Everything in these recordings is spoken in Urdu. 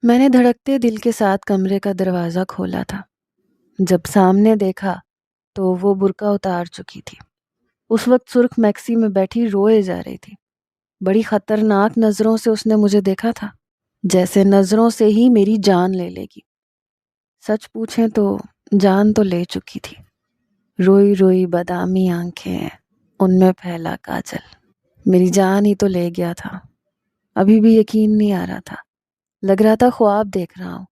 میں نے دھڑکتے دل کے ساتھ کمرے کا دروازہ کھولا تھا۔ جب سامنے دیکھا تو وہ برقع اتار چکی تھی۔ اس وقت سرخ میکسی میں بیٹھی روئے جا رہی تھی۔ بڑی خطرناک نظروں سے اس نے مجھے دیکھا تھا، جیسے نظروں سے ہی میری جان لے لے گی۔ سچ پوچھیں تو جان تو لے چکی تھی۔ روئی روئی بادامی آنکھیں، ان میں پھیلا کاجل، میری جان ہی تو لے گیا تھا۔ ابھی بھی یقین نہیں آ رہا تھا، لگ رہا تھا خواب دیکھ رہا ہوں۔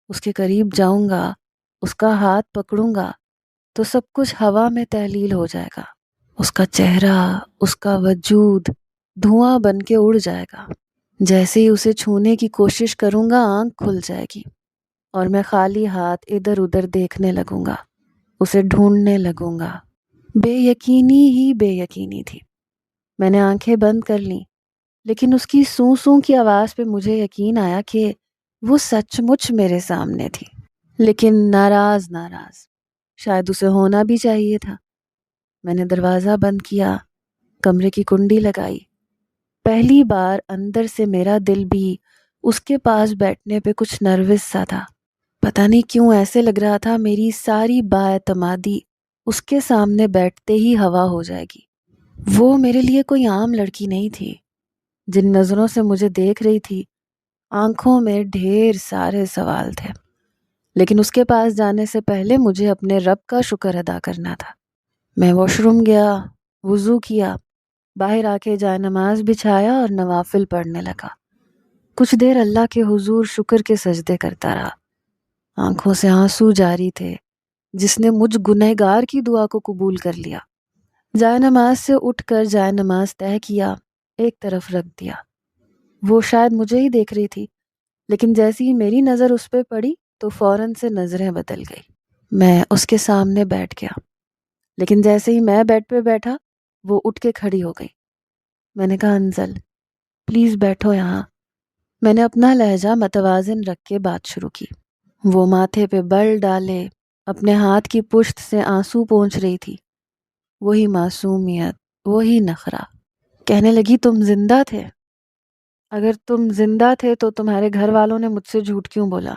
اس کے قریب جاؤں گا، اس کا ہاتھ پکڑوں گا تو سب کچھ ہوا میں تحلیل ہو جائے گا۔ اس کا چہرہ، اس کا وجود دھواں بن کے اڑ جائے گا۔ جیسے ہی اسے چھونے کی کوشش کروں گا آنکھ کھل جائے گی اور میں خالی ہاتھ ادھر ادھر دیکھنے لگوں گا، اسے ڈھونڈنے لگوں گا۔ بے یقینی ہی بے یقینی تھی۔ میں نے آنکھیں بند کر لیں، لیکن اس کی سوں سوں کی آواز پہ مجھے یقین آیا کہ وہ سچ مچ میرے سامنے تھی، لیکن ناراض ناراض۔ شاید اسے ہونا بھی چاہیے تھا۔ میں نے دروازہ بند کیا، کمرے کی کنڈی لگائی۔ پہلی بار اندر سے میرا دل بھی اس کے پاس بیٹھنے پہ کچھ نروس سا تھا۔ پتہ نہیں کیوں ایسے لگ رہا تھا میری ساری بااعتمادی اس کے سامنے بیٹھتے ہی ہوا ہو جائے گی۔ وہ میرے لیے کوئی عام لڑکی نہیں تھی۔ جن نظروں سے مجھے دیکھ رہی تھی، آنکھوں میں ڈھیر سارے سوال تھے، لیکن اس کے پاس جانے سے پہلے مجھے اپنے رب کا شکر ادا کرنا تھا۔ میں واش روم گیا، وضو کیا، باہر آ کے جائے نماز بچھایا اور نوافل پڑھنے لگا۔ کچھ دیر اللہ کے حضور شکر کے سجدے کرتا رہا۔ آنکھوں سے آنسو جاری تھے، جس نے مجھ گنہگار کی دعا کو قبول کر لیا۔ جائے نماز سے اٹھ کر جائے نماز طے کیا، ایک طرف رکھ دیا۔ وہ شاید مجھے ہی دیکھ رہی تھی، لیکن جیسی ہی میری نظر اس پہ پڑی تو فوراً سے نظریں بدل گئی۔ میں اس کے سامنے بیٹھ گیا، لیکن جیسے ہی میں بیڈ پہ بیٹھا وہ اٹھ کے کھڑی ہو گئی۔ میں نے کہا انزل پلیز بیٹھو یہاں۔ میں نے اپنا لہجہ متوازن رکھ کے بات شروع کی۔ وہ ماتھے پہ بل ڈالے اپنے ہاتھ کی پشت سے آنسو پونچھ رہی تھی۔ وہی معصومیت، وہی نخرہ۔ کہنے لگی تم زندہ تھے؟ اگر تم زندہ تھے تو تمہارے گھر والوں نے مجھ سے جھوٹ کیوں بولا؟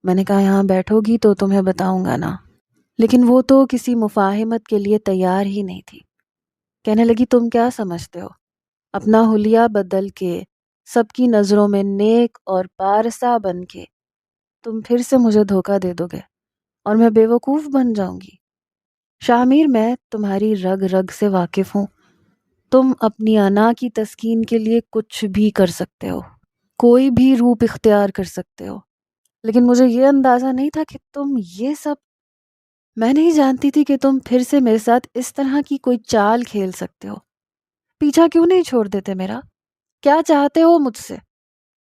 میں نے کہا یہاں بیٹھو گی تو تمہیں بتاؤں گا نا۔ لیکن وہ تو کسی مفاہمت کے لیے تیار ہی نہیں تھی۔ کہنے لگی تم کیا سمجھتے ہو؟ اپنا حلیہ بدل کے، سب کی نظروں میں نیک اور پارسا بن کے تم پھر سے مجھے دھوکہ دے دو گے اور میں بے وقوف بن جاؤں گی؟ شاہ میر، میں تمہاری رگ رگ سے واقف ہوں۔ تم اپنی انا کی تسکین کے لیے کچھ بھی کر سکتے ہو، کوئی بھی روپ اختیار کر سکتے ہو، لیکن مجھے یہ اندازہ نہیں تھا کہ تم یہ سب… میں نہیں جانتی تھی کہ تم پھر سے میرے ساتھ اس طرح کی کوئی چال کھیل سکتے ہو۔ پیچھا کیوں نہیں چھوڑ دیتے میرا؟ کیا چاہتے ہو مجھ سے؟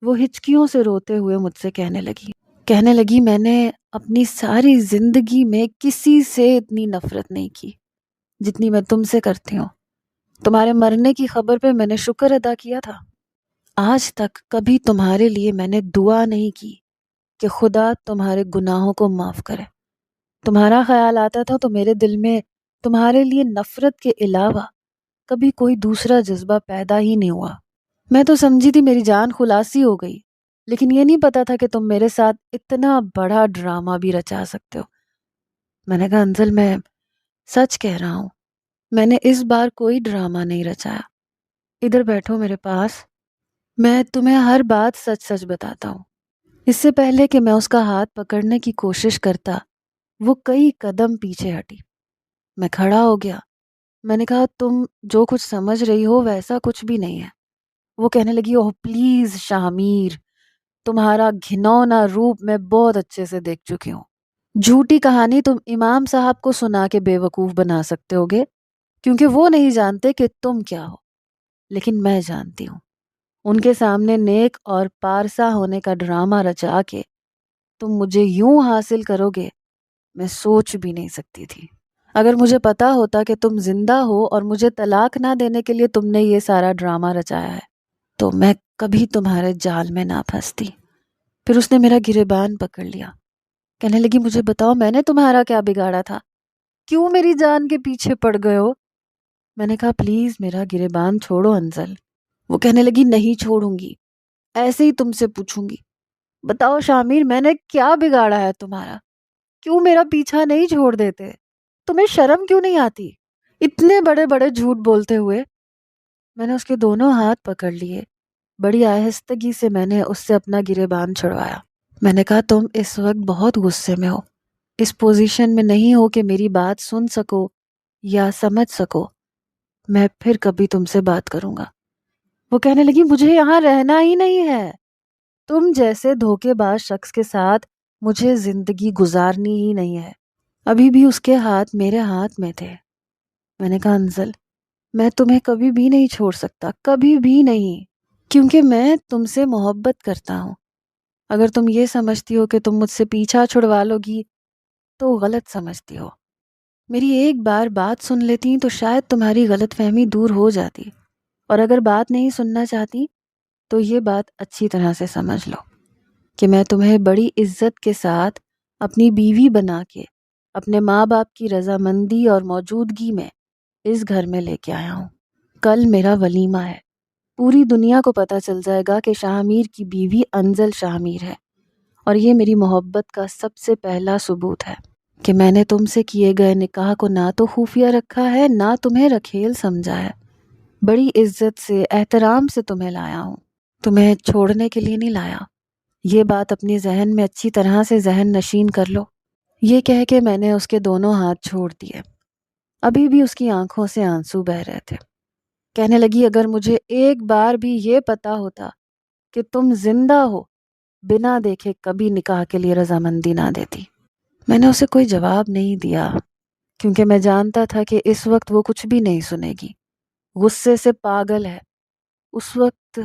وہ ہچکیوں سے روتے ہوئے مجھ سے کہنے لگی میں نے اپنی ساری زندگی میں کسی سے اتنی نفرت نہیں کی جتنی میں تم سے کرتی ہوں۔ تمہارے مرنے کی خبر پہ میں نے شکر ادا کیا تھا۔ آج تک کبھی تمہارے لیے میں نے دعا نہیں کی کہ خدا تمہارے گناہوں کو معاف کرے۔ تمہارا خیال آتا تھا تو میرے دل میں تمہارے لیے نفرت کے علاوہ کبھی کوئی دوسرا جذبہ پیدا ہی نہیں ہوا۔ میں تو سمجھی تھی میری جان خلاصی ہو گئی، لیکن یہ نہیں پتا تھا کہ تم میرے ساتھ اتنا بڑا ڈرامہ بھی رچا سکتے ہو۔ میں نے کہا انزل، میں سچ کہہ رہا ہوں، میں نے اس بار کوئی ڈرامہ نہیں رچایا۔ ادھر بیٹھو میرے پاس، میں تمہیں ہر بات سچ سچ بتاتا ہوں۔ اس سے پہلے کہ میں اس کا ہاتھ پکڑنے کی کوشش کرتا، وہ کئی قدم پیچھے ہٹی۔ میں کھڑا ہو گیا۔ میں نے کہا تم جو کچھ سمجھ رہی ہو ویسا کچھ بھی نہیں ہے۔ وہ کہنے لگی اوہ پلیز شاہ میر، تمہارا گھنونا روپ میں بہت اچھے سے دیکھ چکی ہوں۔ جھوٹی کہانی تم امام صاحب کو سنا کے بے وقوف بنا سکتے ہوگے، کیونکہ وہ نہیں جانتے کہ تم کیا ہو، لیکن میں جانتی ہوں۔ ان کے سامنے نیک اور پارسا ہونے کا ڈرامہ رچا کے تم مجھے یوں حاصل کرو گے، میں سوچ بھی نہیں سکتی تھی۔ اگر مجھے پتا ہوتا کہ تم زندہ ہو اور مجھے طلاق نہ دینے کے لیے تم نے یہ سارا ڈرامہ رچایا ہے تو میں کبھی تمہارے جال میں نہ پھنستی۔ پھر اس نے میرا گریبان پکڑ لیا۔ کہنے لگی مجھے بتاؤ میں نے تمہارا کیا بگاڑا تھا؟ کیوں میری جان کے پیچھے پڑ گئے ہو؟ میں نے کہا پلیز میرا گریبان چھوڑو انزل۔ وہ کہنے لگی نہیں چھوڑوں گی، ایسے ہی تم سے پوچھوں گی، بتاؤ شامیر، میں نے کیا بگاڑا ہے تمہارا؟ کیوں میرا پیچھا نہیں چھوڑ دیتے؟ تمہیں شرم کیوں نہیں آتی اتنے بڑے بڑے جھوٹ بولتے ہوئے؟ میں نے اس کے دونوں ہاتھ پکڑ لیے، بڑی آہستگی سے میں نے اس سے اپنا گریبان چھڑوایا۔ میں نے کہا تم اس وقت بہت غصے میں ہو، اس پوزیشن میں نہیں ہو کہ میری بات سن سکو یا سمجھ سکو۔ میں پھر کبھی تم سے بات کروں گا۔ وہ کہنے لگی مجھے یہاں رہنا ہی نہیں ہے، تم جیسے دھوکے باز شخص کے ساتھ مجھے زندگی گزارنی ہی نہیں ہے۔ ابھی بھی اس کے ہاتھ میرے ہاتھ میں تھے۔ میں نے کہا انزل، میں تمہیں کبھی بھی نہیں چھوڑ سکتا، کبھی بھی نہیں، کیونکہ میں تم سے محبت کرتا ہوں۔ اگر تم یہ سمجھتی ہو کہ تم مجھ سے پیچھا چھڑوا لو گی تو غلط سمجھتی ہو۔ میری ایک بار بات سن لیتی تو شاید تمہاری غلط فہمی دور ہو جاتی، اور اگر بات نہیں سننا چاہتی تو یہ بات اچھی طرح سے سمجھ لو کہ میں تمہیں بڑی عزت کے ساتھ اپنی بیوی بنا کے اپنے ماں باپ کی رضامندی اور موجودگی میں اس گھر میں لے کے آیا ہوں۔ کل میرا ولیمہ ہے، پوری دنیا کو پتہ چل جائے گا کہ شاہ میر کی بیوی انزل شاہ میر ہے، اور یہ میری محبت کا سب سے پہلا ثبوت ہے کہ میں نے تم سے کیے گئے نکاح کو نہ تو خفیہ رکھا ہے، نہ تمہیں رکھیل سمجھا ہے۔ بڑی عزت سے، احترام سے تمہیں لایا ہوں، تمہیں چھوڑنے کے لیے نہیں لایا۔ یہ بات اپنی ذہن میں اچھی طرح سے ذہن نشین کر لو۔ یہ کہہ کے میں نے اس کے دونوں ہاتھ چھوڑ دیے۔ ابھی بھی اس کی آنکھوں سے آنسو بہہ رہے تھے۔ کہنے لگی اگر مجھے ایک بار بھی یہ پتا ہوتا کہ تم زندہ ہو، بنا دیکھے کبھی نکاح کے لیے رضامندی نہ دیتی۔ میں نے اسے کوئی جواب نہیں دیا، کیونکہ میں جانتا تھا کہ اس وقت وہ کچھ بھی نہیں سنے گی، غصے سے پاگل ہے۔ اس وقت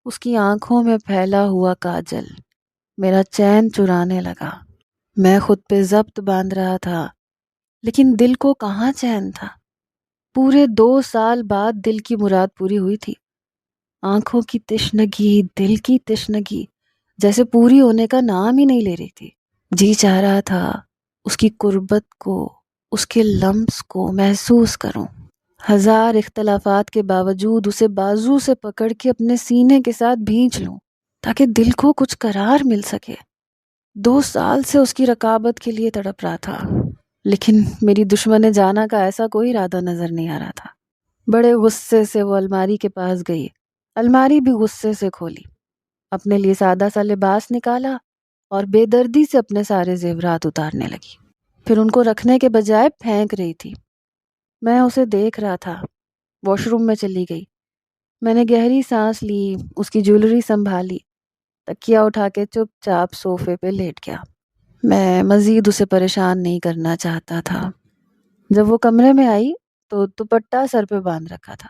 اس کی آنکھوں میں پھیلا ہوا کاجل میرا چین چرانے لگا۔ میں خود پہ ضبط باندھ رہا تھا، لیکن دل کو کہاں چین تھا۔ پورے 2 سال بعد دل کی مراد پوری ہوئی تھی۔ آنکھوں کی تشنگی، دل کی تشنگی جیسے پوری ہونے کا نام ہی نہیں لے رہی تھی۔ جی چاہ رہا تھا اس کی قربت کو، اس کے لمس کو محسوس کروں۔ ہزار اختلافات کے باوجود اسے بازو سے پکڑ کے اپنے سینے کے ساتھ بھینچ لوں تاکہ دل کو کچھ قرار مل سکے۔ 2 سال سے اس کی رقابت کے لیے تڑپ رہا تھا، لیکن میری دشمن جانا کا ایسا کوئی ارادہ نظر نہیں آ رہا تھا۔ بڑے غصے سے وہ الماری کے پاس گئی، الماری بھی غصے سے کھولی، اپنے لیے سادہ سا لباس نکالا اور بے دردی سے اپنے سارے زیورات اتارنے لگی، پھر ان کو رکھنے کے بجائے پھینک رہی تھی۔ میں اسے دیکھ رہا تھا۔ واش روم میں چلی گئی، میں نے گہری سانس لی، اس کی جیولری سنبھالی، تکیا اٹھا کے چپ چاپ صوفے پہ لیٹ گیا۔ میں مزید اسے پریشان نہیں کرنا چاہتا تھا۔ جب وہ کمرے میں آئی تو دوپٹہ سر پہ باندھ رکھا تھا۔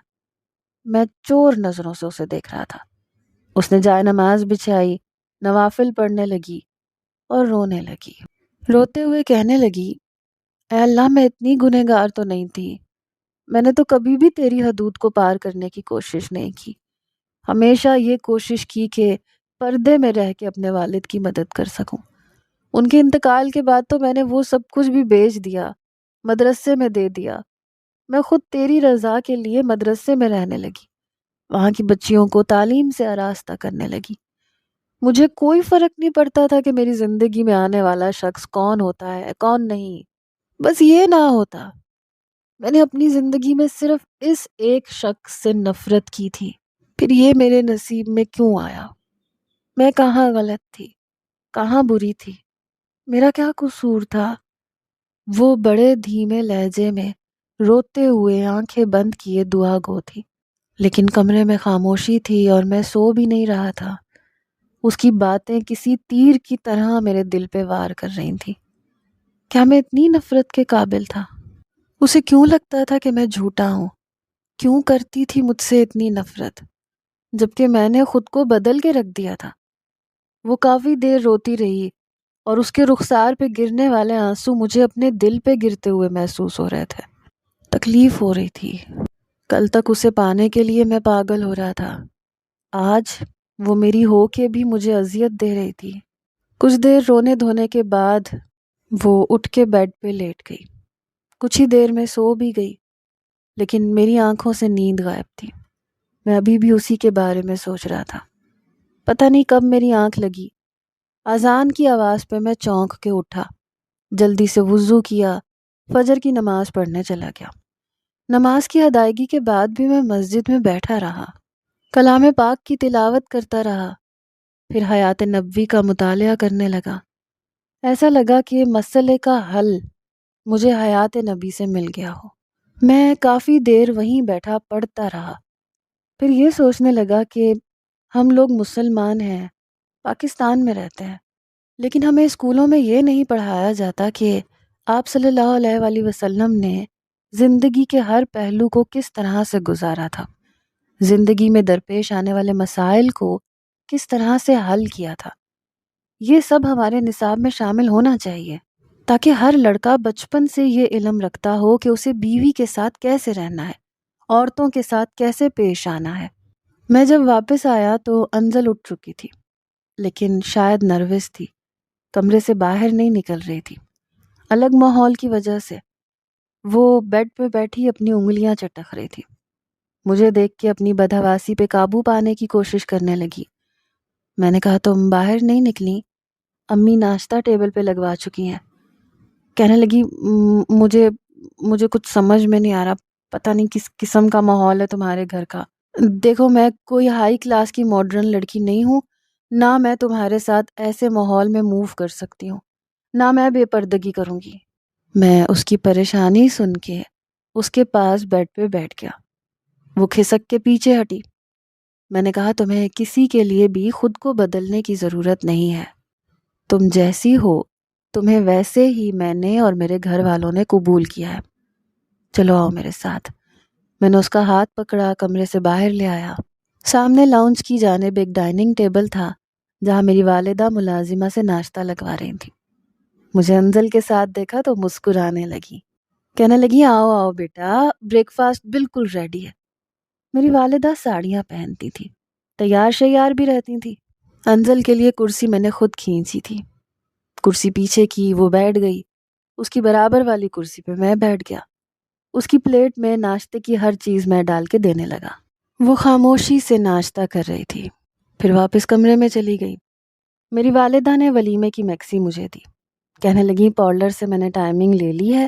میں چور نظروں سے اسے دیکھ رہا تھا۔ اس نے جائے نماز بچھائی، نوافل پڑھنے لگی اور رونے لگی۔ روتے ہوئے کہنے لگی اے اللہ، میں اتنی گنہگار تو نہیں تھی، میں نے تو کبھی بھی تیری حدود کو پار کرنے کی کوشش نہیں کی۔ ہمیشہ یہ کوشش کی کہ پردے میں رہ کے اپنے والد کی مدد کر سکوں۔ ان کے انتقال کے بعد تو میں نے وہ سب کچھ بھی بیچ دیا، مدرسے میں دے دیا۔ میں خود تیری رضا کے لیے مدرسے میں رہنے لگی، وہاں کی بچیوں کو تعلیم سے آراستہ کرنے لگی۔ مجھے کوئی فرق نہیں پڑتا تھا کہ میری زندگی میں آنے والا شخص کون ہوتا ہے کون نہیں، بس یہ نہ ہوتا۔ میں نے اپنی زندگی میں صرف اس ایک شخص سے نفرت کی تھی، پھر یہ میرے نصیب میں کیوں آیا؟ میں کہاں غلط تھی، کہاں بری تھی، میرا کیا قصور تھا؟ وہ بڑے دھیمے لہجے میں روتے ہوئے آنکھیں بند کیے دعا گو تھی، لیکن کمرے میں خاموشی تھی اور میں سو بھی نہیں رہا تھا۔ اس کی باتیں کسی تیر کی طرح میرے دل پہ وار کر رہی تھی۔ کیا میں اتنی نفرت کے قابل تھا؟ اسے کیوں لگتا تھا کہ میں جھوٹا ہوں؟ کیوں کرتی تھی مجھ سے اتنی نفرت، جبکہ میں نے خود کو بدل کے رکھ دیا تھا؟ وہ کافی دیر روتی رہی اور اس کے رخسار پہ گرنے والے آنسو مجھے اپنے دل پہ گرتے ہوئے محسوس ہو رہے تھے۔ تکلیف ہو رہی تھی۔ کل تک اسے پانے کے لیے میں پاگل ہو رہا تھا، آج وہ میری ہو کے بھی مجھے اذیت دے رہی تھی۔ کچھ دیر رونے دھونے کے بعد وہ اٹھ کے بیڈ پہ لیٹ گئی۔ کچھ ہی دیر میں سو بھی گئی، لیکن میری آنکھوں سے نیند غائب تھی۔ میں ابھی بھی اسی کے بارے میں سوچ رہا تھا۔ پتہ نہیں کب میری آنکھ لگی اذان کی آواز پہ میں چونک کے اٹھا، جلدی سے وضو کیا، فجر کی نماز پڑھنے چلا گیا۔ نماز کی ادائیگی کے بعد بھی میں مسجد میں بیٹھا رہا، کلام پاک کی تلاوت کرتا رہا، پھر حیات نبوی کا مطالعہ کرنے لگا۔ ایسا لگا کہ مسئلے کا حل مجھے حیات نبی سے مل گیا ہو۔ میں کافی دیر وہیں بیٹھا پڑھتا رہا، پھر یہ سوچنے لگا کہ ہم لوگ مسلمان ہیں، پاکستان میں رہتے ہیں، لیکن ہمیں اسکولوں میں یہ نہیں پڑھایا جاتا کہ آپ صلی اللہ علیہ وآلہ وسلم نے زندگی کے ہر پہلو کو کس طرح سے گزارا تھا، زندگی میں درپیش آنے والے مسائل کو کس طرح سے حل کیا تھا۔ یہ سب ہمارے نصاب میں شامل ہونا چاہیے تاکہ ہر لڑکا بچپن سے یہ علم رکھتا ہو کہ اسے بیوی کے ساتھ کیسے رہنا ہے، عورتوں کے ساتھ کیسے پیش آنا ہے۔ میں جب واپس آیا تو انزل اٹھ چکی تھی، لیکن شاید نروس تھی، کمرے سے باہر نہیں نکل رہی تھی۔ الگ ماحول کی وجہ سے وہ بیڈ پہ بیٹھی اپنی انگلیاں چٹک رہی تھی۔ مجھے دیکھ کے اپنی بدحواسی پہ قابو پانے کی کوشش کرنے لگی۔ میں نے کہا تم باہر نہیں نکلی؟ امی ناشتہ ٹیبل پہ لگوا چکی ہیں۔ کہنے لگی مجھے کچھ سمجھ میں نہیں آ رہا، پتہ نہیں کس قسم کا ماحول ہے تمہارے گھر کا۔ دیکھو میں کوئی ہائی کلاس کی ماڈرن لڑکی نہیں ہوں، نہ میں تمہارے ساتھ ایسے ماحول میں موو کر سکتی ہوں، نہ میں بے پردگی کروں گی۔ میں اس کی پریشانی سن کے اس کے پاس بیڈ پہ بیٹھ گیا۔ وہ کھسک کے پیچھے ہٹی۔ میں نے کہا تمہیں کسی کے لیے بھی خود کو بدلنے کی ضرورت نہیں ہے، تم جیسی ہو تمہیں ویسے ہی میں نے اور میرے گھر والوں نے قبول کیا ہے، چلو آؤ میرے ساتھ۔ میں نے اس کا ہاتھ پکڑا، کمرے سے باہر لے آیا۔ سامنے لاؤنج کی جانب ایک ڈائننگ ٹیبل تھا جہاں میری والدہ ملازمہ سے ناشتہ لگوا رہی تھی۔ مجھے انزل کے ساتھ دیکھا تو مسکرانے لگی، کہنے لگی آؤ آؤ بیٹا، بریک فاسٹ بالکل ریڈی ہے۔ میری والدہ ساڑیاں پہنتی تھی، تیار شیار بھی رہتی تھی۔ انزل کے لیے کرسی میں نے خود کھینچی تھی، کرسی پیچھے کی، وہ بیٹھ گئی۔ اس کی برابر والی کرسی پہ میں بیٹھ گیا۔ اس کی پلیٹ میں ناشتے کی ہر چیز میں ڈال کے دینے لگا۔ وہ خاموشی سے ناشتہ کر رہی تھی، پھر واپس کمرے میں چلی گئی۔ میری والدہ نے ولیمے کی میکسی مجھے دی، کہنے لگی پارلر سے میں نے ٹائمنگ لے لی ہے،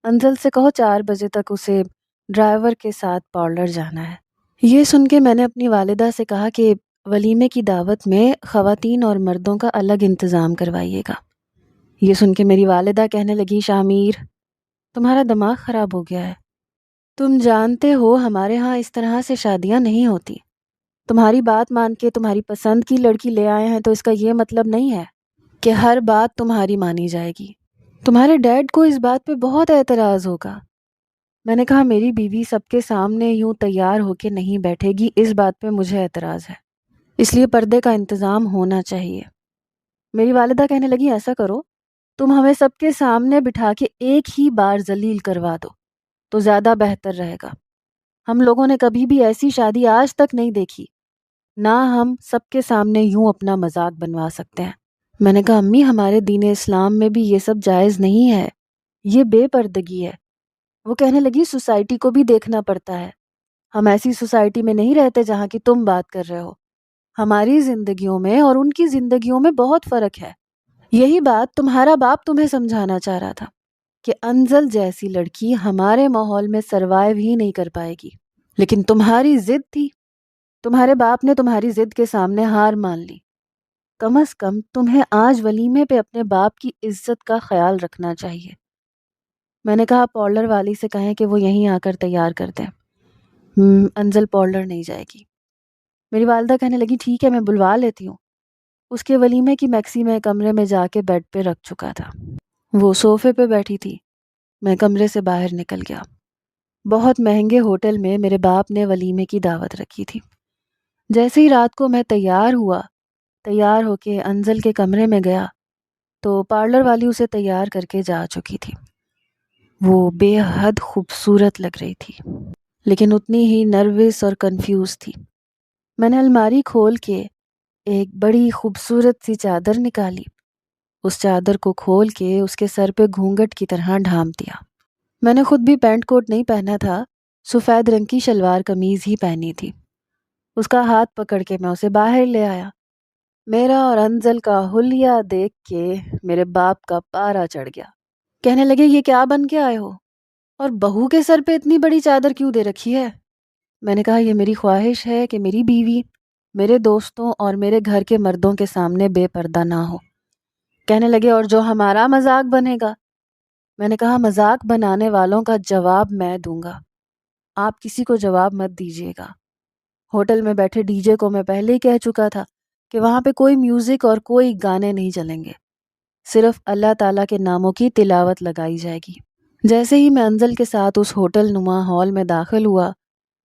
انزل سے کہو 4 بجے تک اسے ڈرائیور کے ساتھ پارلر جانا ہے۔ یہ سن کے میں نے اپنی والدہ سے کہا کہ ولیمے کی دعوت میں خواتین اور مردوں کا الگ انتظام کروائیے گا۔ یہ سن کے میری والدہ کہنے لگی شامیر تمہارا دماغ خراب ہو گیا ہے، تم جانتے ہو ہمارے ہاں اس طرح سے شادیاں نہیں ہوتی، تمہاری بات مان کے تمہاری پسند کی لڑکی لے آئے ہیں تو اس کا یہ مطلب نہیں ہے کہ ہر بات تمہاری مانی جائے گی، تمہارے ڈیڈ کو اس بات پہ بہت اعتراض ہوگا۔ میں نے کہا میری بیوی سب کے سامنے یوں تیار ہو کے نہیں بیٹھے گی، اس بات پہ مجھے اعتراض ہے، اس لیے پردے کا انتظام ہونا چاہیے۔ میری والدہ کہنے لگی ایسا کرو تم ہمیں سب کے سامنے بٹھا کے ایک ہی بار ذلیل کروا دو تو زیادہ بہتر رہے گا، ہم لوگوں نے کبھی بھی ایسی شادی آج تک نہیں دیکھی، نہ ہم سب کے سامنے یوں اپنا مذاق بنوا سکتے ہیں۔ میں نے کہا امی ہمارے دین اسلام میں بھی یہ سب جائز نہیں ہے، یہ بے پردگی ہے۔ وہ کہنے لگی سوسائٹی کو بھی دیکھنا پڑتا ہے، ہم ایسی سوسائٹی میں نہیں رہتے جہاں کی تم بات کر رہے ہو، ہماری زندگیوں میں اور ان کی زندگیوں میں بہت فرق ہے۔ یہی بات تمہارا باپ تمہیں سمجھانا چاہ رہا تھا کہ انزل جیسی لڑکی ہمارے ماحول میں سروائیو ہی نہیں کر پائے گی، لیکن تمہاری ضد تھی، تمہارے باپ نے تمہاری ضد کے سامنے ہار مان لی۔ کم از کم تمہیں آج ولیمے پہ اپنے باپ کی عزت کا خیال رکھنا چاہیے۔ میں نے کہا پارلر والی سے کہیں کہ وہ یہیں آ کر تیار کر دیں، انزل پارلر نہیں جائے گی۔ میری والدہ کہنے لگی ٹھیک ہے میں بلوا لیتی ہوں۔ اس کے ولیمے کی میکسی میں کمرے میں جا کے بیڈ پہ رکھ چکا تھا، وہ صوفے پہ بیٹھی تھی۔ میں کمرے سے باہر نکل گیا۔ بہت مہنگے ہوٹل میں میرے باپ نے ولیمے کی دعوت رکھی تھی۔ جیسے ہی رات کو میں تیار ہو کے انزل کے کمرے میں گیا تو پارلر والی اسے تیار کر کے جا چکی تھی۔ وہ بے حد خوبصورت لگ رہی تھی، لیکن اتنی ہی نروس اور کنفیوز تھی۔ میں نے الماری کھول کے ایک بڑی خوبصورت سی چادر نکالی، اس چادر کو کھول کے اس کے سر پہ گھونگھٹ کی طرح ڈھانپ دیا۔ میں نے خود بھی پینٹ کوٹ نہیں پہنا تھا، سفید رنگ کی شلوار قمیض ہی پہنی تھی۔ اس کا ہاتھ پکڑ کے میں اسے باہر لے آیا۔ میرا اور انزل کا حلیہ دیکھ کے میرے باپ کا پارا چڑھ گیا۔ کہنے لگے یہ کیا بن کے آئے ہو اور بہو کے سر پہ اتنی بڑی چادر کیوں دے رکھی ہے؟ میں نے کہا یہ میری خواہش ہے کہ میری بیوی میرے دوستوں اور میرے گھر کے مردوں کے سامنے بے پردہ نہ ہو۔ کہنے لگے اور جو ہمارا مذاق بنے گا؟ میں نے کہا مذاق بنانے والوں کا جواب میں دوں گا، آپ کسی کو جواب مت دیجیے گا۔ ہوٹل میں بیٹھے ڈی جے کو میں پہلے ہی کہہ چکا تھا کہ وہاں پہ کوئی میوزک اور کوئی گانے نہیں چلیں گے، صرف اللہ تعالیٰ کے ناموں کی تلاوت لگائی جائے گی۔ جیسے ہی میں انزل کے ساتھ اس ہوٹل نما ہال میں داخل ہوا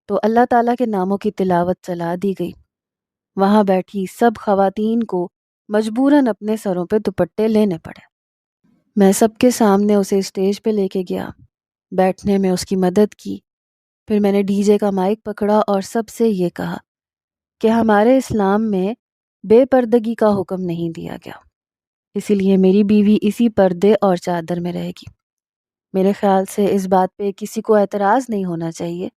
تو اللہ تعالیٰ کے ناموں کی تلاوت چلا دی گئی۔ وہاں بیٹھی سب خواتین کو مجبوراً اپنے سروں پہ دوپٹے لینے پڑے۔ میں سب کے سامنے اسے اسٹیج پہ لے کے گیا، بیٹھنے میں اس کی مدد کی، پھر میں نے ڈی جے کا مائک پکڑا اور سب سے یہ کہا کہ ہمارے اسلام میں بے پردگی کا حکم نہیں دیا گیا، اسی لیے میری بیوی اسی پردے اور چادر میں رہے گی۔ میرے خیال سے اس بات پہ کسی کو اعتراض نہیں ہونا چاہیے۔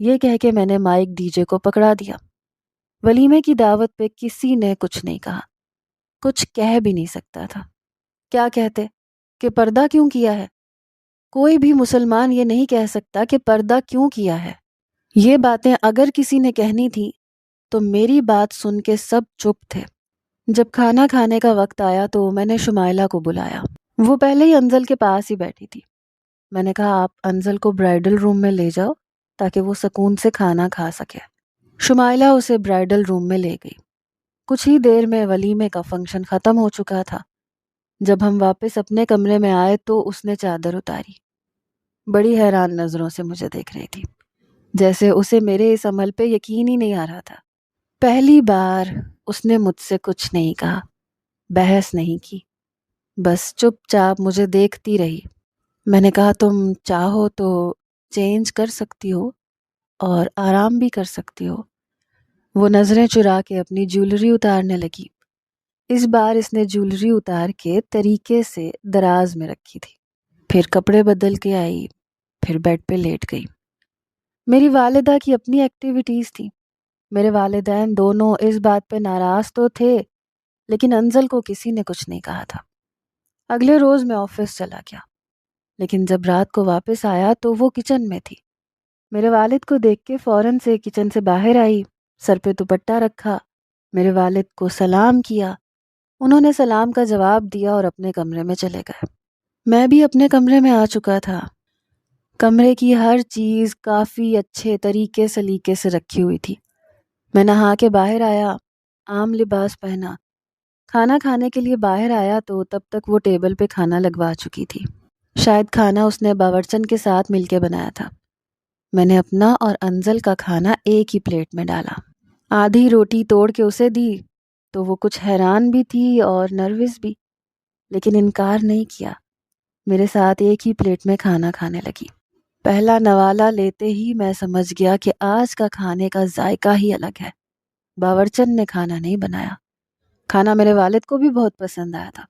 یہ کہہ کے میں نے مائک ڈی جے کو پکڑا دیا۔ ولیمے کی دعوت پہ کسی نے کچھ نہیں کہا، کچھ کہہ بھی نہیں سکتا تھا۔ کیا کہتے کہ پردہ کیوں کیا ہے؟ کوئی بھی مسلمان یہ نہیں کہہ سکتا کہ پردہ کیوں کیا ہے۔ یہ باتیں اگر کسی نے کہنی تھی تو میری بات سن کے سب چپ تھے۔ جب کھانا کھانے کا وقت آیا تو میں نے شمائلہ کو بلایا۔ وہ پہلے ہی انزل کے پاس ہی بیٹھی تھی۔ میں نے کہا آپ انزل کو برائڈل روم میں لے جاؤ تاکہ وہ سکون سے کھانا کھا سکے۔ شمائلہ اسے برائڈل روم میں لے گئی۔ کچھ ہی دیر میں ولیمے کا فنکشن ختم ہو چکا تھا۔ جب ہم واپس اپنے کمرے میں آئے تو اس نے چادر اتاری، بڑی حیران نظروں سے مجھے دیکھ رہی تھی، جیسے اسے میرے اس عمل پہ یقین ہی نہیں آ رہا تھا۔ پہلی بار اس نے مجھ سے کچھ نہیں کہا، بحث نہیں کی، بس چپ چاپ مجھے دیکھتی رہی۔ میں نے کہا تم چاہو تو چینج کر سکتی ہو اور آرام بھی کر سکتی ہو۔ وہ نظریں چرا کے اپنی جیولری اتارنے لگی۔ اس بار اس نے جیولری اتار کے طریقے سے دراز میں رکھی تھی، پھر کپڑے بدل کے آئی، پھر بیڈ پہ لیٹ گئی۔ میری والدہ کی اپنی ایکٹیویٹیز تھی۔ میرے والدین دونوں اس بات پہ ناراض تو تھے، لیکن انزل کو کسی نے کچھ نہیں کہا تھا۔ اگلے روز میں آفس چلا گیا، لیکن جب رات کو واپس آیا تو وہ کچن میں تھی۔ میرے والد کو دیکھ کے فوراً سے کچن سے باہر آئی، سر پہ دوپٹہ رکھا، میرے والد کو سلام کیا۔ انہوں نے سلام کا جواب دیا اور اپنے کمرے میں چلے گئے۔ میں بھی اپنے کمرے میں آ چکا تھا۔ کمرے کی ہر چیز کافی اچھے طریقے سلیقے سے رکھی ہوئی تھی۔ میں نہا کے باہر آیا، عام لباس پہنا، کھانا کھانے کے لیے باہر آیا تو تب تک وہ ٹیبل پہ کھانا لگوا چکی تھی۔ شاید کھانا اس نے باورچن کے ساتھ مل کے بنایا تھا۔ میں نے اپنا اور انزل کا کھانا ایک ہی پلیٹ میں ڈالا، آدھی روٹی توڑ کے اسے دی تو وہ کچھ حیران بھی تھی اور نروس بھی، لیکن انکار نہیں کیا۔ میرے ساتھ ایک ہی پلیٹ میں کھانا کھانے لگی۔ پہلا نوالا لیتے ہی میں سمجھ گیا کہ آج کا کھانے کا ذائقہ ہی الگ ہے۔ باورچن نے کھانا نہیں بنایا۔ کھانا میرے والد کو بھی بہت پسند آیا تھا۔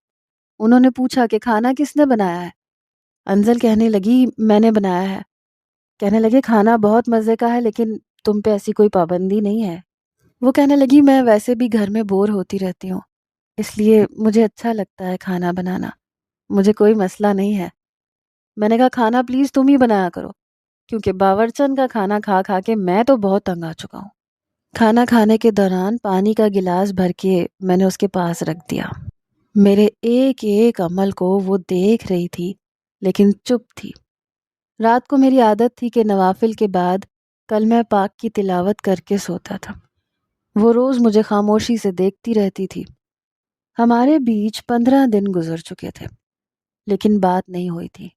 انہوں نے پوچھا کہ کھانا کس نے بنایا ہے؟ انزل کہنے لگی میں نے بنایا ہے۔ کہنے لگے کھانا بہت مزے کا ہے لیکن تم پہ ایسی کوئی پابندی نہیں ہے۔ وہ کہنے لگی میں ویسے بھی گھر میں بور ہوتی رہتی ہوں، اس لیے مجھے اچھا لگتا ہے کھانا بنانا، مجھے کوئی مسئلہ نہیں ہے۔ میں نے کہا کھانا پلیز تم ہی بنایا کرو، کیونکہ باورچن کا کھانا کھا کھا کے میں تو بہت تنگ آ چکا ہوں۔ کھانا کھانے کے دوران پانی کا گلاس بھر کے میں نے اس کے پاس رکھ دیا۔ میرے ایک ایک عمل کو وہ دیکھ رہی تھی لیکن چپ تھی۔ رات کو میری عادت تھی کہ نوافل کے بعد کلمہ پاک کی تلاوت کر کے سوتا تھا۔ وہ روز مجھے خاموشی سے دیکھتی رہتی تھی۔ ہمارے بیچ 15 دن گزر چکے تھے لیکن بات نہیں ہوئی تھی۔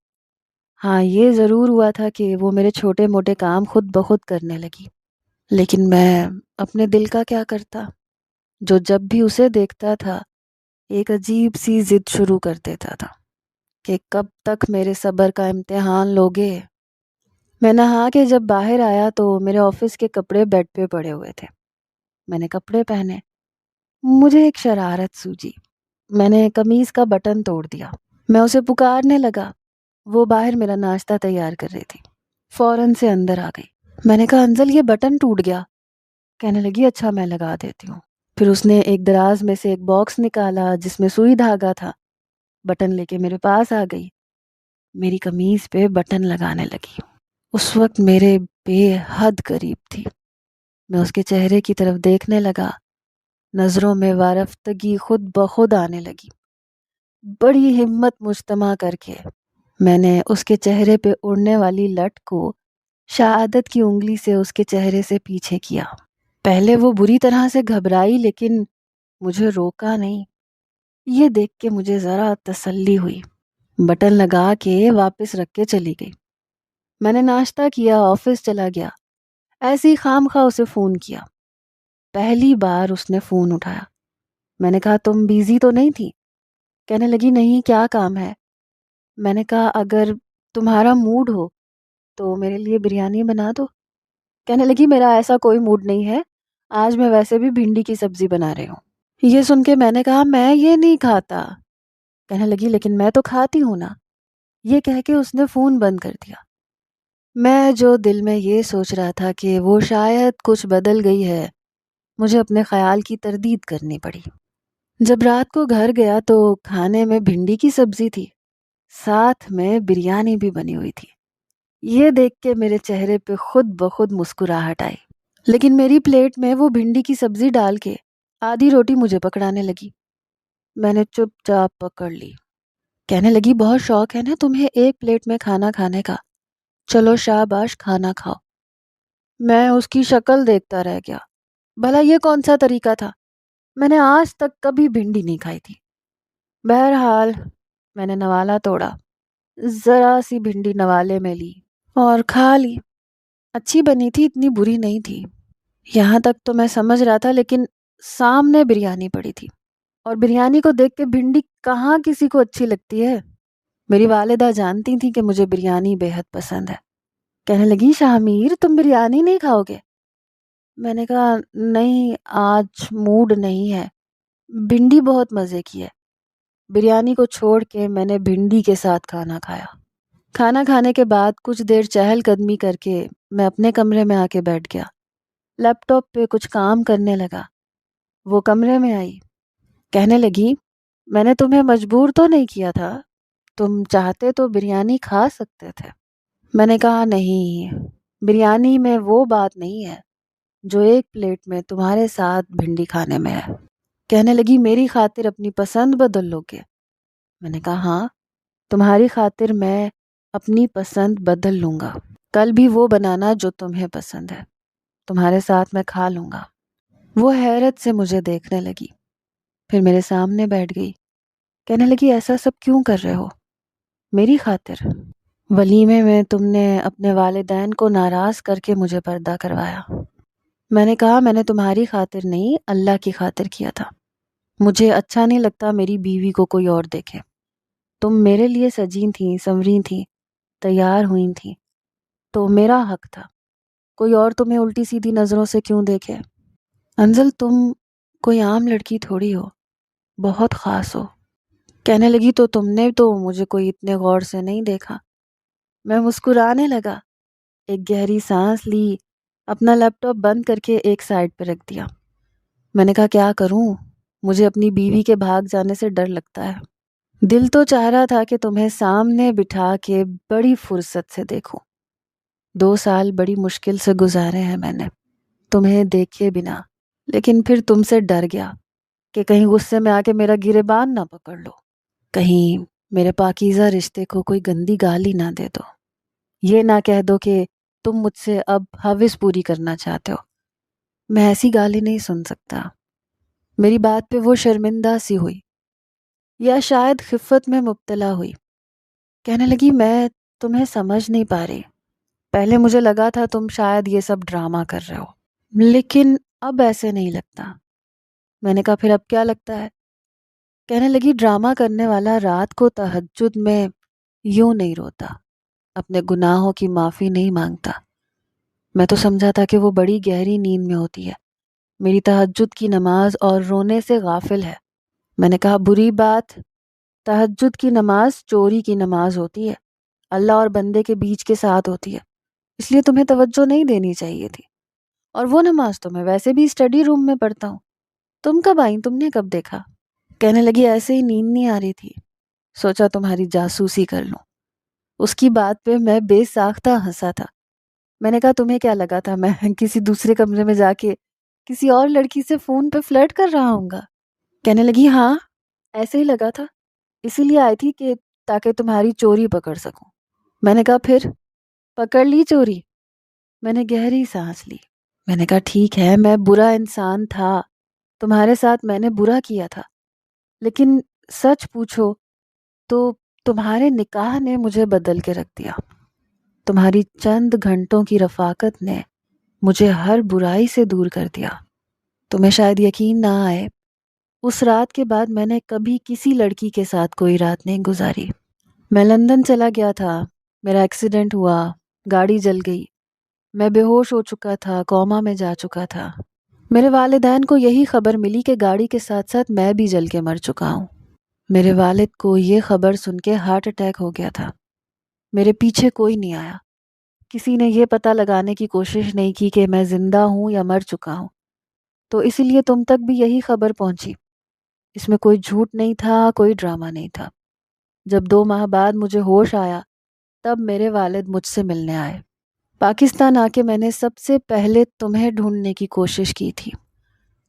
ہاں یہ ضرور ہوا تھا کہ وہ میرے چھوٹے موٹے کام خود بخود کرنے لگی، لیکن میں اپنے دل کا کیا کرتا، جو جب بھی اسے دیکھتا تھا ایک عجیب سی ضد شروع کر دیتا تھا کہ کب تک میرے صبر کا امتحان لوگے۔ میں نہا کے جب باہر آیا تو میرے آفس کے کپڑے بیڈ پہ پڑے ہوئے تھے۔ میں نے کپڑے پہنے، مجھے ایک شرارت سوجی، میں نے قمیض کا بٹن توڑ دیا۔ میں اسے پکارنے لگا، وہ باہر میرا ناشتہ تیار کر رہی تھی، فوراً سے اندر آ گئی۔ میں نے کہا انزل یہ بٹن ٹوٹ گیا۔ کہنے لگی اچھا میں لگا دیتی ہوں۔ پھر اس نے ایک دراز میں سے ایک باکس نکالا جس میں سوئی دھاگا تھا، بٹن لے کے میرے پاس آ گئی، میری قمیض پہ بٹن لگانے لگی۔ اس وقت میرے بے حد قریب تھی۔ میں اس کے چہرے کی طرف دیکھنے لگا، نظروں میں وارفتگی خود بخود آنے لگی۔ بڑی ہمت مجتمع کر کے میں نے اس کے چہرے پہ اڑنے والی لٹ کو شہادت کی انگلی سے اس کے چہرے سے پیچھے کیا۔ پہلے وہ بری طرح سے گھبرائی لیکن مجھے روکا نہیں۔ یہ دیکھ کے مجھے ذرا تسلی ہوئی۔ بٹن لگا کے واپس رکھ کے چلی گئی۔ میں نے ناشتہ کیا، آفس چلا گیا، ایسے ہی خام خواہ اسے فون کیا۔ پہلی بار اس نے فون اٹھایا۔ میں نے کہا تم بیزی تو نہیں تھی؟ کہنے لگی نہیں، کیا کام ہے؟ میں نے کہا اگر تمہارا موڈ ہو تو میرے لیے بریانی بنا دو۔ کہنے لگی میرا ایسا کوئی موڈ نہیں ہے، آج میں ویسے بھی بھنڈی کی سبزی بنا رہی ہوں۔ یہ سن کے میں نے کہا میں یہ نہیں کھاتا۔ کہنے لگی لیکن میں تو کھاتی ہوں نا۔ یہ کہہ کے اس نے فون بند کر دیا۔ میں جو دل میں یہ سوچ رہا تھا کہ وہ شاید کچھ بدل گئی ہے، مجھے اپنے خیال کی تردید کرنی پڑی۔ جب رات کو گھر گیا تو کھانے میں بھنڈی کی سبزی تھی، ساتھ میں بریانی بھی بنی ہوئی تھی۔ یہ دیکھ کے میرے چہرے پہ خود بخود مسکراہٹ آئی، لیکن میری پلیٹ میں وہ بھنڈی کی سبزی ڈال کے آدھی روٹی مجھے پکڑانے لگی۔ میں نے چپ چاپ پکڑ لی۔ کہنے لگی بہت شوق ہے نا تمہیں ایک پلیٹ میں کھانا کھانے کا، چلو شاباش کھانا کھاؤ۔ میں اس کی شکل دیکھتا رہ گیا، بھلا یہ کون سا طریقہ تھا؟ میں نے آج تک کبھی بھنڈی نہیں کھائی تھی۔ بہرحال میں نے نوالا توڑا، ذرا سی بھنڈی نوالے میں لی اور کھا لی۔ اچھی بنی تھی، اتنی بری نہیں تھی۔ یہاں تک تو میں سمجھ رہا تھا، لیکن سامنے بریانی پڑی تھی، اور بریانی کو دیکھ کے بھنڈی کہاں کسی کو اچھی لگتی ہے؟ میری والدہ جانتی تھی کہ مجھے بریانی بے حد پسند ہے۔ کہنے لگی شاہمیر تم بریانی نہیں کھاؤ گے؟ میں نے کہا نہیں، آج موڈ نہیں ہے، بھنڈی بہت مزے کی ہے۔ بریانی کو چھوڑ کے میں نے بھنڈی کے ساتھ کھانا کھایا۔ کھانا کھانے کے بعد کچھ دیر چہل قدمی کر کے میں اپنے کمرے میں آ کے بیٹھ گیا، لیپ ٹاپ پہ کچھ کام کرنے لگا۔ وہ کمرے میں آئی، کہنے لگی میں نے تمہیں مجبور تو نہیں کیا تھا، تم چاہتے تو بریانی کھا سکتے تھے۔ میں نے کہا نہیں، بریانی میں وہ بات نہیں ہے جو ایک پلیٹ میں تمہارے ساتھ بھنڈی کھانے میں ہے۔ کہنے لگی میری خاطر اپنی پسند بدل لو گے؟ میں نے کہا ہاں، تمہاری خاطر میں اپنی پسند بدل لوں گا، کل بھی وہ بنانا جو تمہیں پسند ہے، تمہارے ساتھ میں کھا لوں گا۔ وہ حیرت سے مجھے دیکھنے لگی، پھر میرے سامنے بیٹھ گئی۔ کہنے لگی ایسا سب کیوں کر رہے ہو؟ میری خاطر؟ ولیمے میں تم نے اپنے والدین کو ناراض کر کے مجھے پردہ کروایا۔ میں نے کہا میں نے تمہاری خاطر نہیں، اللہ کی خاطر کیا تھا۔ مجھے اچھا نہیں لگتا میری بیوی کو کوئی اور دیکھے۔ تم میرے لیے سجی تھیں، سنوری تھیں، تیار ہوئی تھیں، تو میرا حق تھا، کوئی اور تمہیں الٹی سیدھی نظروں سے کیوں دیکھے؟ انزل تم کوئی عام لڑکی تھوڑی ہو، بہت خاص ہو۔ کہنے لگی تو تم نے تو مجھے کوئی اتنے غور سے نہیں دیکھا۔ میں مسکرانے لگا، ایک گہری سانس لی، اپنا لیپ ٹاپ بند کر کے ایک سائڈ پہ رکھ دیا۔ میں نے کہا کیا کروں، مجھے اپنی بیوی کے بھاگ جانے سے ڈر لگتا ہے۔ دل تو چاہ رہا تھا کہ تمہیں سامنے بٹھا کے بڑی فرصت سے دیکھوں۔ 2 سال بڑی مشکل سے گزارے ہیں میں نے تمہیں دیکھے بنا، لیکن پھر تم سے ڈر گیا کہ کہیں غصے میں آ کے میرا گریبان نہ پکڑ لو، کہیں میرے پاکیزہ رشتے کو کوئی گندی گالی نہ دے دو، یہ نہ کہہ دو کہ تم مجھ سے اب حوث پوری کرنا چاہتے ہو۔ میں ایسی گالی نہیں سن سکتا۔ میری بات پہ وہ شرمندہ سی ہوئی، یا شاید خفت میں مبتلا ہوئی۔ کہنے لگی میں تمہیں سمجھ نہیں پا رہی، پہلے مجھے لگا تھا تم شاید یہ سب ڈرامہ کر رہے ہو، لیکن اب ایسے نہیں لگتا۔ میں نے کہا پھر اب کیا لگتا ہے؟ کہنے لگی ڈرامہ کرنے والا رات کو تہجد میں یوں نہیں روتا، اپنے گناہوں کی معافی نہیں مانگتا۔ میں تو سمجھا تھا کہ وہ بڑی گہری نیند میں ہوتی ہے، میری تہجد کی نماز اور رونے سے غافل ہے۔ میں نے کہا بری بات، تہجد کی نماز چوری کی نماز ہوتی ہے، اللہ اور بندے کے بیچ کے ساتھ ہوتی ہے، اس لیے تمہیں توجہ نہیں دینی چاہیے تھی، اور وہ نماز تو میں ویسے بھی اسٹڈی روم میں پڑھتا ہوں، تم کب آئیں؟ تم نے کب دیکھا؟ کہنے لگی ایسے ہی نیند نہیں آ رہی تھی، سوچا تمہاری جاسوسی کر لوں۔ اس کی بات پہ میں بے ساختہ ہنسا تھا۔ میں نے کہا تمہیں کیا لگا تھا میں کسی دوسرے کمرے میں جا کے کسی اور لڑکی سے فون پہ فلرٹ کر رہا ہوں گا؟ کہنے لگی ہاں ایسے ہی لگا تھا، اسی لیے آئی تھی کہ تاکہ تمہاری چوری پکڑ سکوں۔ میں نے کہا پھر پکڑ لی چوری؟ میں نے گہری سانس لی۔ میں نے کہا ٹھیک ہے میں برا انسان تھا، تمہارے ساتھ میں نے برا کیا تھا، لیکن سچ پوچھو تو تمہارے نکاح نے مجھے بدل کے رکھ دیا۔ تمہاری چند گھنٹوں کی رفاقت نے مجھے ہر برائی سے دور کر دیا۔ تمہیں شاید یقین نہ آئے، اس رات کے بعد میں نے کبھی کسی لڑکی کے ساتھ کوئی رات نہیں گزاری۔ میں لندن چلا گیا تھا، میرا ایکسیڈنٹ ہوا، گاڑی جل گئی، میں بے ہوش ہو چکا تھا، کوما میں جا چکا تھا۔ میرے والدین کو یہی خبر ملی کہ گاڑی کے ساتھ ساتھ میں بھی جل کے مر چکا ہوں۔ میرے والد کو یہ خبر سن کے ہارٹ اٹیک ہو گیا تھا۔ میرے پیچھے کوئی نہیں آیا، کسی نے یہ پتہ لگانے کی کوشش نہیں کی کہ میں زندہ ہوں یا مر چکا ہوں، تو اسی لیے تم تک بھی یہی خبر پہنچی۔ اس میں کوئی جھوٹ نہیں تھا، کوئی ڈرامہ نہیں تھا۔ جب 2 ماہ بعد مجھے ہوش آیا تب میرے والد مجھ سے ملنے آئے۔ پاکستان آ کے میں نے سب سے پہلے تمہیں ڈھونڈنے کی کوشش کی تھی۔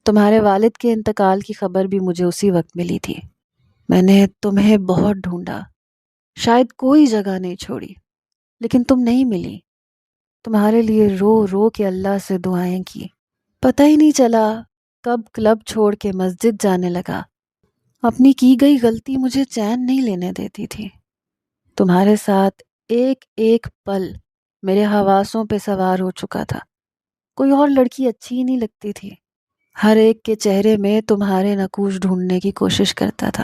تمہارے والد کے انتقال کی خبر بھی مجھے اسی وقت ملی تھی۔ میں نے تمہیں بہت ڈھونڈا، شاید کوئی جگہ نہیں چھوڑی، لیکن تم نہیں ملی۔ تمہارے لیے رو رو کے اللہ سے دعائیں کی۔ پتہ ہی نہیں چلا کب کلب چھوڑ کے مسجد جانے لگا۔ اپنی کی گئی غلطی مجھے چین نہیں لینے دیتی تھی۔ تمہارے ساتھ ایک ایک پل میرے حواسوں پہ سوار ہو چکا تھا۔ کوئی اور لڑکی اچھی ہی نہیں لگتی تھی۔ ہر ایک کے چہرے میں تمہارے نقوش ڈھونڈنے کی کوشش کرتا تھا۔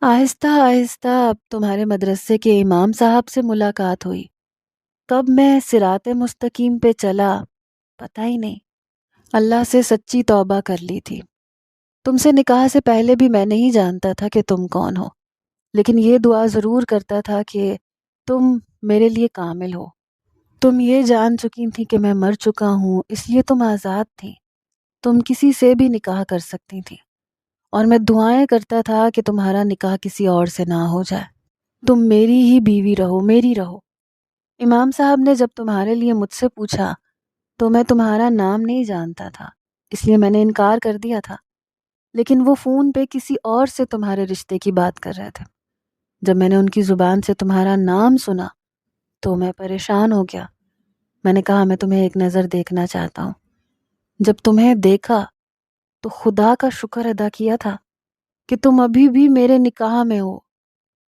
آہستہ آہستہ اب تمہارے مدرسے کے امام صاحب سے ملاقات ہوئی۔ کب میں صراط مستقیم پہ چلا پتہ ہی نہیں۔ اللہ سے سچی توبہ کر لی تھی۔ تم سے نکاح سے پہلے بھی میں نہیں جانتا تھا کہ تم کون ہو، لیکن یہ دعا ضرور کرتا تھا کہ تم میرے لیے کامل ہو۔ تم یہ جان چکی تھی کہ میں مر چکا ہوں، اس لیے تم آزاد تھی۔ تم کسی سے بھی نکاح کر سکتی تھی، اور میں دعائیں کرتا تھا کہ تمہارا نکاح کسی اور سے نہ ہو جائے، تم میری ہی بیوی رہو، میری رہو۔ امام صاحب نے جب تمہارے لیے مجھ سے پوچھا تو میں تمہارا نام نہیں جانتا تھا، اس لیے میں نے انکار کر دیا تھا، لیکن وہ فون پہ کسی اور سے تمہارے رشتے کی بات کر رہے تھے۔ جب میں نے ان کی زبان سے تمہارا نام سنا تو میں پریشان ہو گیا۔ میں نے کہا میں تمہیں ایک نظر دیکھنا چاہتا ہوں۔ جب تمہیں دیکھا تو خدا کا شکر ادا کیا تھا کہ تم ابھی بھی میرے نکاح میں ہو،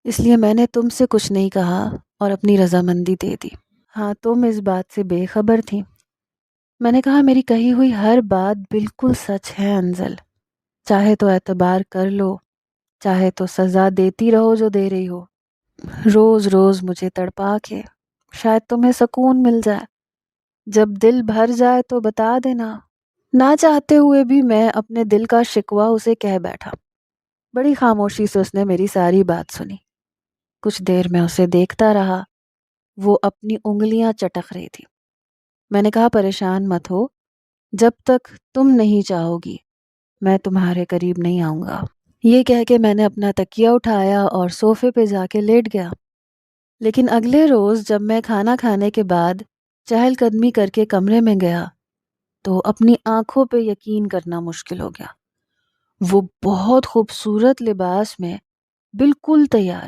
اس لیے میں نے تم سے کچھ نہیں کہا اور اپنی رضامندی دے دی۔ ہاں تم اس بات سے بے خبر تھی۔ میں نے کہا میری کہی ہوئی ہر بات بالکل سچ ہے انزل، چاہے تو اعتبار کر لو، چاہے تو سزا دیتی رہو جو دے رہی ہو۔ روز روز مجھے تڑپا کے شاید تمہیں سکون مل جائے، جب دل بھر جائے تو بتا دینا۔ نہ چاہتے ہوئے بھی میں اپنے دل کا شکوہ اسے کہہ بیٹھا۔ بڑی خاموشی سے اس نے میری ساری بات سنی۔ کچھ دیر میں اسے دیکھتا رہا، وہ اپنی انگلیاں چٹک رہی تھی۔ میں نے کہا پریشان مت ہو، جب تک تم نہیں چاہو گی میں تمہارے قریب نہیں آؤں گا۔ یہ کہہ کے میں نے اپنا تکیہ اٹھایا اور صوفے پہ جا کے لیٹ گیا۔ لیکن اگلے روز جب میں کھانا کھانے کے بعد چہل قدمی کر کے کمرے میں گیا تو اپنی آنکھوں پہ یقین کرنا مشکل ہو گیا۔ وہ بہت خوبصورت لباس میں بالکل تیار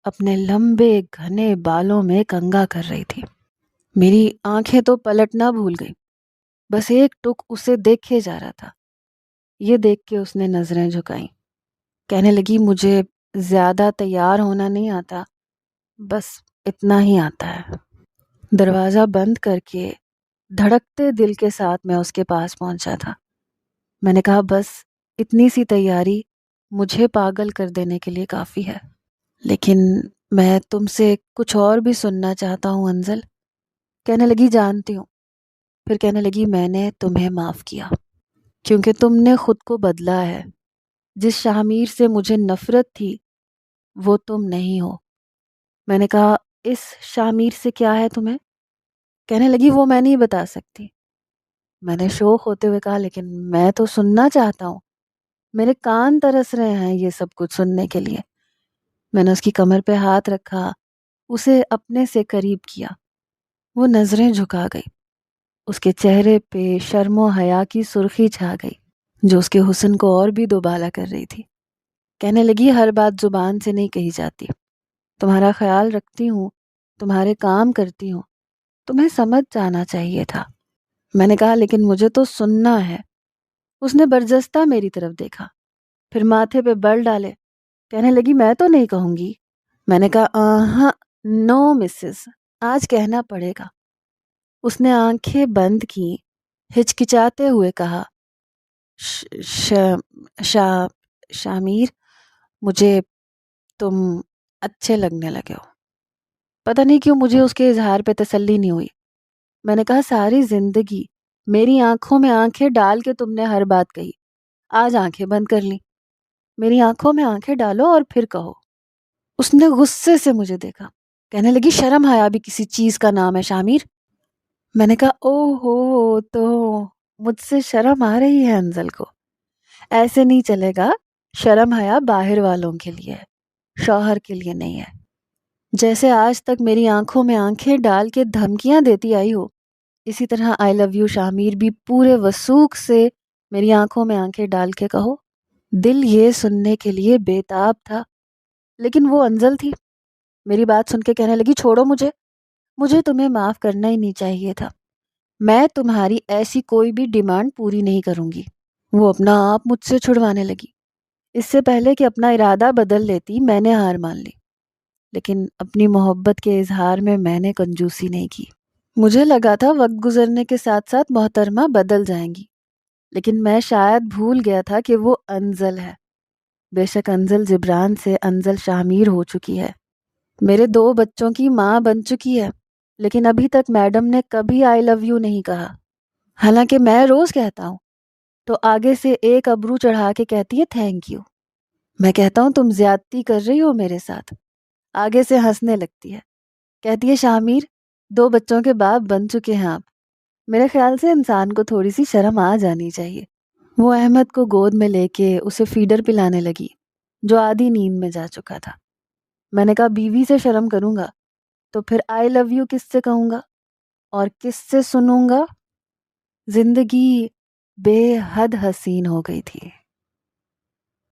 اپنے لمبے گھنے بالوں میں کنگھا کر رہی تھی۔ میری آنکھیں تو پلٹنا بھول گئی، بس ایک ٹک اسے دیکھے جا رہا تھا۔ یہ دیکھ کے اس نے نظریں جھکائیں، کہنے لگی مجھے زیادہ تیار ہونا نہیں آتا، بس اتنا ہی آتا ہے۔ دروازہ بند کر کے دھڑکتے دل کے ساتھ میں اس کے پاس پہنچا تھا۔ میں نے کہا بس اتنی سی تیاری مجھے پاگل کر دینے کے لیے کافی ہے، لیکن میں تم سے کچھ اور بھی سننا چاہتا ہوں انزل۔ کہنے لگی جانتی ہوں۔ پھر کہنے لگی میں نے تمہیں معاف کیا کیونکہ تم نے خود کو بدلا ہے۔ جس شامیر سے مجھے نفرت تھی وہ تم نہیں ہو۔ میں نے کہا اس شامیر سے کیا ہے تمہیں؟ کہنے لگی وہ میں نہیں بتا سکتی۔ میں نے شوق ہوتے ہوئے کہا لیکن میں تو سننا چاہتا ہوں۔ میرے کان ترس رہے ہیں یہ سب کچھ سننے کے لیے۔ میں نے اس کی کمر پہ ہاتھ رکھا، اسے اپنے سے قریب کیا۔ وہ نظریں جھکا گئی۔ اس کے چہرے پہ شرم و حیا کی سرخی چھا گئی جو اس کے حسن کو اور بھی دوبالا کر رہی تھی۔ کہنے لگی، ہر بات زبان سے نہیں کہی جاتی، تمہارا خیال رکھتی ہوں، تمہارے کام کرتی ہوں، تمہیں سمجھ جانا چاہیے تھا۔ میں نے کہا، لیکن مجھے تو سننا ہے۔ اس نے برجستہ میری طرف دیکھا، پھر ماتھے پہ بل ڈالے، کہنے لگی، میں تو نہیں کہوں گی۔ میں نے کہا، ہاں، نو مسز، آج کہنا پڑے گا۔ اس نے آنکھیں بند کی، ہچکچاتے ہوئے کہا، شامیر، مجھے تم اچھے لگنے لگے ہو۔ پتہ نہیں کیوں مجھے اس کے اظہار پہ تسلی نہیں ہوئی۔ میں نے کہا، ساری زندگی میری آنکھوں میں آنکھیں ڈال کے تم نے ہر بات کہی، آج آنکھیں بند کر لی۔ میری آنکھوں میں آنکھیں ڈالو اور پھر کہو۔ اس نے غصے سے مجھے دیکھا، کہنے لگی، شرم حیا بھی کسی چیز کا نام ہے شامیر؟ میں نے کہا، او ہو، تو مجھ سے شرم آ رہی ہے انزل کو؟ ایسے نہیں چلے گا، شرم حیا باہر والوں کے لیے ہے، شوہر کے لیے نہیں ہے۔ جیسے آج تک میری آنکھوں میں آنکھیں ڈال کے دھمکیاں دیتی آئی ہو، اسی طرح آئی لو یو شامیر بھی پورے وثوق سے میری آنکھوں میں آنکھیں ڈال کے کہو۔ دل یہ سننے کے لیے بےتاب تھا، لیکن وہ انزل تھی، میری بات سن کے کہنے لگی، چھوڑو مجھے تمہیں معاف کرنا ہی نہیں چاہیے تھا، میں تمہاری ایسی کوئی بھی ڈیمانڈ پوری نہیں کروں گی۔ وہ اپنا آپ مجھ سے چھڑوانے لگی۔ اس سے پہلے کہ اپنا ارادہ بدل لیتی میں نے ہار مان لی، لیکن اپنی محبت کے اظہار میں نے کنجوسی نہیں کی۔ مجھے لگا تھا وقت گزرنے کے ساتھ ساتھ محترمہ بدل جائیں گی، لیکن میں شاید بھول گیا تھا کہ وہ انزل ہے۔ بے شک انزل جبران سے انزل شامیر ہو چکی ہے، میرے 2 بچوں کی ماں بن چکی ہے، لیکن ابھی تک میڈم نے کبھی آئی لو یو نہیں کہا، حالانکہ میں روز کہتا ہوں تو آگے سے ایک ابرو چڑھا کے کہتی ہے تھینک یو۔ میں کہتا ہوں تم زیادتی کر رہی ہو میرے ساتھ، آگے سے ہنسنے لگتی ہے، کہتی ہے شامیر 2 بچوں کے باپ بن چکے ہیں آپ۔ میرے خیال سے انسان کو تھوڑی سی شرم آ جانی چاہیے۔ وہ احمد کو گود میں لے کے اسے فیڈر پلانے لگی جو آدھی نیند میں جا چکا تھا۔ میں نے کہا، بیوی سے شرم کروں گا تو پھر آئی لو یو کس سے کہوں گا اور کس سے سنوں گا؟ زندگی بے حد حسین ہو گئی تھی۔